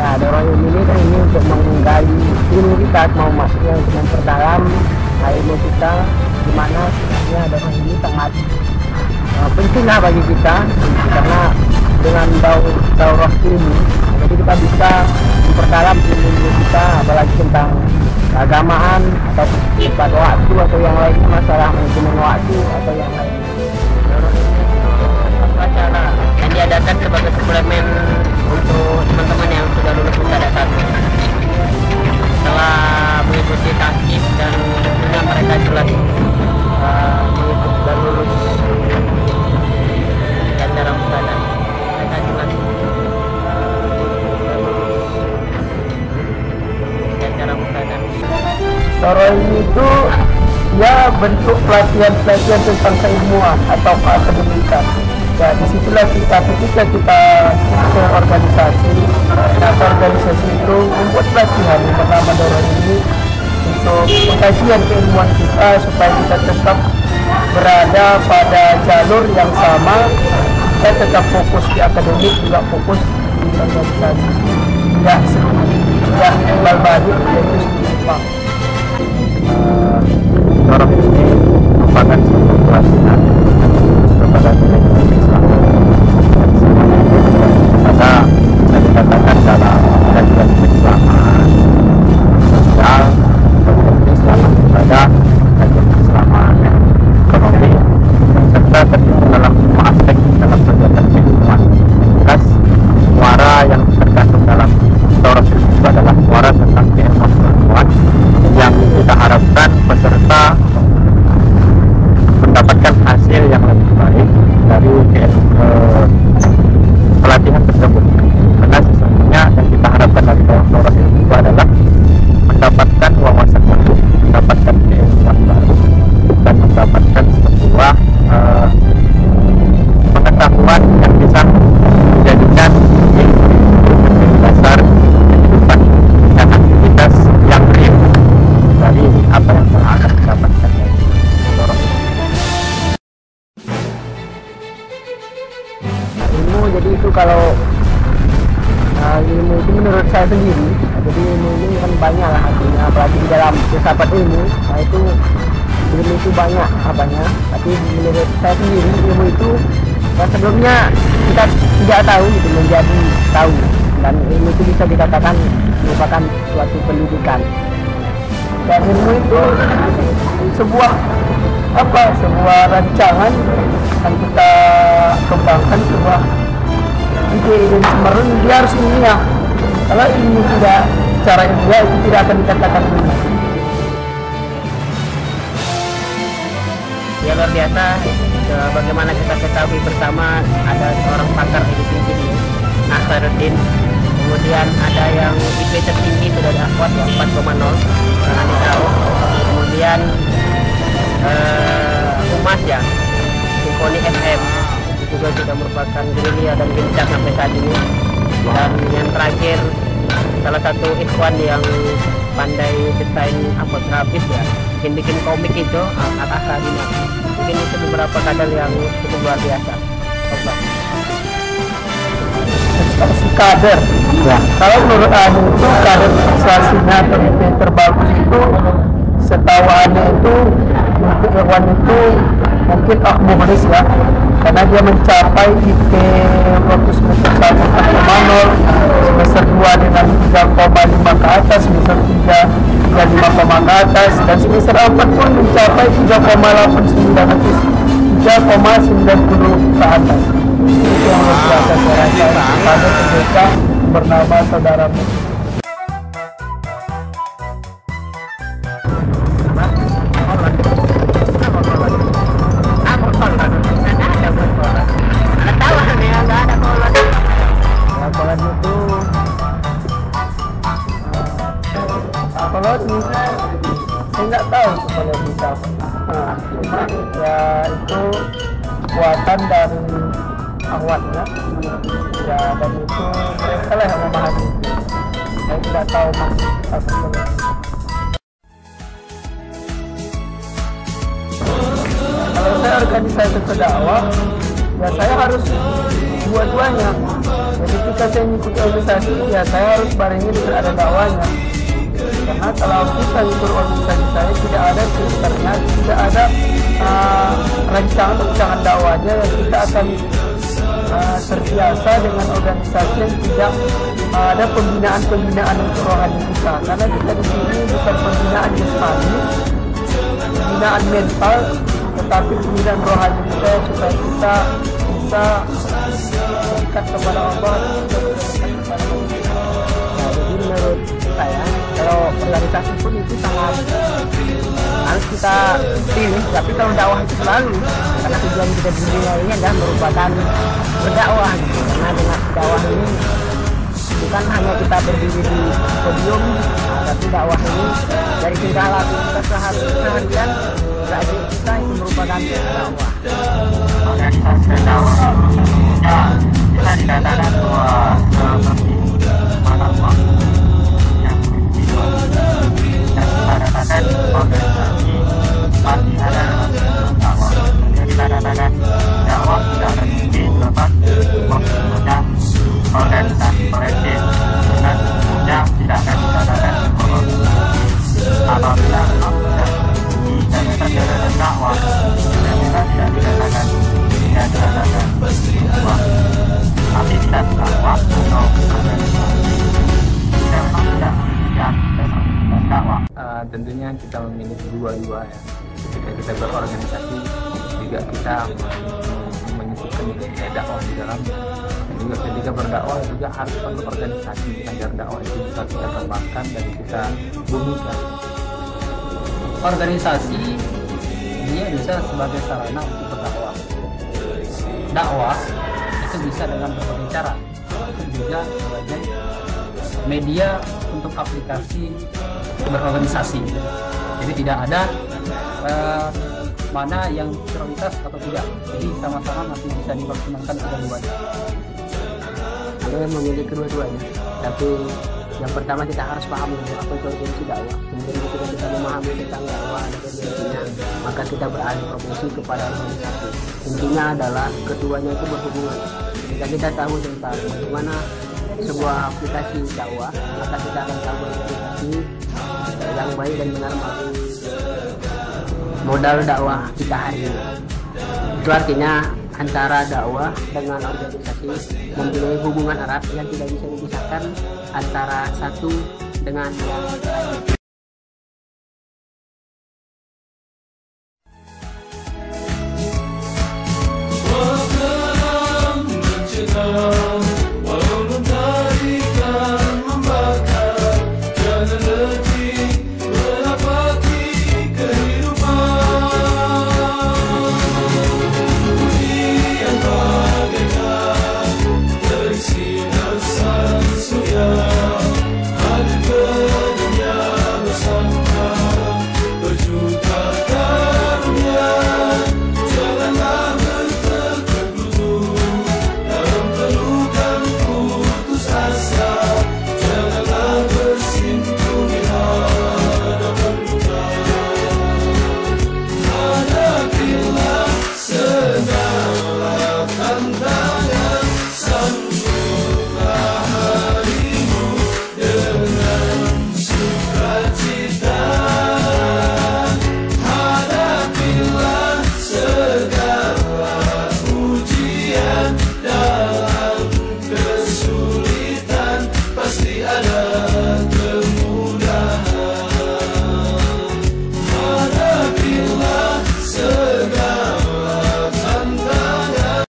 Nah, dorong ilmu ini kan ini untuk menggali ilmu kita, mau masuknya untuk memperdalam ilmu kita, di mana sebenarnya dorong ini sangat pentinglah bagi kita, karena dengan daurah ilmu, jadi kita bisa memperdalam ilmu kita, apalagi tentang keagamaan atau tepat waktu atau yang lainnya, masalah manajemen waktu atau yang lain. Acara yang diadakan sebagai suplemen untuk teman-teman yang sudah lulus Musada 1. Setelah mengikuti tasib dan tentunya mereka jelas mengikuti dan lulus acara Musada, mereka jelas acara Musada. Toroin itu ya bentuk pelatihan tentang keilmuan atau keakademikan. Ya, disitulah kita ketika kita ke organisasi atau organisasi itu membuat pelatihan yang bernama Dorong ini untuk pengkajian keilmuan kita supaya kita tetap berada pada jalur yang sama, kita tetap fokus di akademik juga fokus di organisasi. Ya, sudah kembali balik yaitu Jepang. Dorong ini merupakan sebuah pelatihan kepada nilai-nilai Islam. Maka bisa dikatakan dalam kajian keislaman sosial, kajian keislaman ibadah, kajian keislaman ekonomi, serta terlibat dalam semua aspek dalam kegiatan keilmuan. Jelas muara yang terkandung dalam Dorong itu adalah muara tentang keilmuan yang kita harapkan peserta mendapatkan hasil yang lebih baik dari pelatihan tersebut. Karena sesungguhnya yang kita harapkan dari Dorong itu adalah mendapatkan wawasan baru, mendapatkan keilmuan baru, dan mendapatkan sebuah pengetahuan yang bisa menjadikan ilmu menjadi dasar kehidupan dan aktivitas yang real dari apa yang telah akan didapatkan dari Dorong. Ilmu jadi itu kalau ilmu itu menurut saya sendiri, jadi ilmu ini kan banyak lah artinya, apalagi di dalam filsafat ilmu, nah itu ilmu itu banyak apanya, tapi menurut saya sendiri ilmu itu yang sebelumnya kita tidak tahu itu menjadi tahu, dan ilmu itu bisa dikatakan merupakan suatu pendidikan. Dan ilmu itu sebuah rancangan yang kita kembangkan, sebuah ide dan semerin dia harus ilmiah. Kalau ilmu tidak secara ilmiah itu tidak akan dikatakan ilmu. Ya luar biasa, bagaimana kita ketahui bersama ada seorang pakar edukasi ini, Akhiruddin. Kemudian ada yang IP tertinggi sudah ada Akwat ya 4,0 karena tahu. Kemudian Humas ya, Simfoni FM itu juga sudah merupakan gerilya dan bincang sampai saat ini. Dan yang terakhir salah satu ikhwan yang pandai desain grafis ya, bikin komik itu Al-Akadina. Mungkin itu beberapa kadal yang cukup luar biasa. Prestasi kader ya, kalau menurut Anu itu kader prestasinya terbagus itu setahu Anu itu untuk Ikhwan itu mungkin Muhlis ya, karena dia mencapai IP waktu semester 1 4,0, semester 2 dengan 3,5 ke atas, semester 3 5,5 ke atas, dan semester 4 pun mencapai 3,89 3,90 ke atas. Itu yang luar biasa saya rasa pada pendeta bernama saudaramu. Saya nggak tahu kalau bisa. Ya itu buatan dari awalnya ya, dan itu mereka lah yang memahami itu. Saya tidak tahu maksud apa. Kalau saya organisasi dakwah, ya saya harus dua-duanya, Jadi ketika saya mengikuti organisasi, ya saya harus barengi dengan ada dakwahnya. Karena kalau kita ikut organisasi saya tidak ada filternya, tidak ada rancangan dakwahnya, yang kita akan terbiasa dengan organisasi yang tidak ada pembinaan untuk rohani kita. Karena kita di sini bukan pembinaan jasmani, pembinaan mental, tetapi pembinaan rohani kita supaya kita bisa dekat kepada Allah dan juga dekat kepada Allah. Nah, jadi menurut saya kalau organisasi pun itu sangat harus kita pilih, tapi kalau dakwah itu selalu, karena tujuan kita di dunia ini adalah merupakan berdakwah gitu. Karena dengan dakwah ini bukan hanya kita berdiri di podium, tapi dakwah ini dari tingkah laku kita seharian belajar kita itu merupakan dakwah. Organisasi dakwah ya bisa dikatakan bahwa seperti mata uang yang bertujuan dan dikatakan organisasi pasti ada dakwah. Jadi dikatakan dakwah tidak akan mungkin dapat membentuknya organisasi kolektif dengan umumnya tidak akan dikatakan apabila tidak ada dakwah dan kita tidak dikatakan sebuah aktivitas dakwah atau organisasi kita memang tidak memiliki dakwah. Tentunya kita memiliki dua-dua ya. Ketika kita berorganisasi juga kita menyisipkan juga dakwah di dalamnya. Dan juga ketika berdakwah juga harus perlu organisasi agar dakwah itu bisa kita kembangkan dan kita bumikan. Organisasi dia bisa sebagai sarana untuk berdakwah. Dakwah itu bisa dengan berbagai cara, termasuk juga sebagai media untuk aplikasi berorganisasi. Jadi tidak ada mana yang prioritas atau tidak. Jadi sama-sama masih bisa dimaksimalkan kedua-duanya. Ada yang memilih kedua-duanya, tapi yang pertama kita harus paham apa itu urgensi dakwah. Kemudian ketika kita memahami tentang dakwah dan urgensinya, maka kita beralih profesi kepada organisasi. Intinya adalah keduanya itu berhubungan. Jika kita tahu tentang bagaimana sebuah aplikasi dakwah, maka kita akan tahu aplikasi yang baik dan benar melalui modal dakwah kita hari ini. Itu artinya antara dakwah dengan organisasi mempunyai hubungan erat yang tidak bisa dipisahkan antara satu dengan yang lain.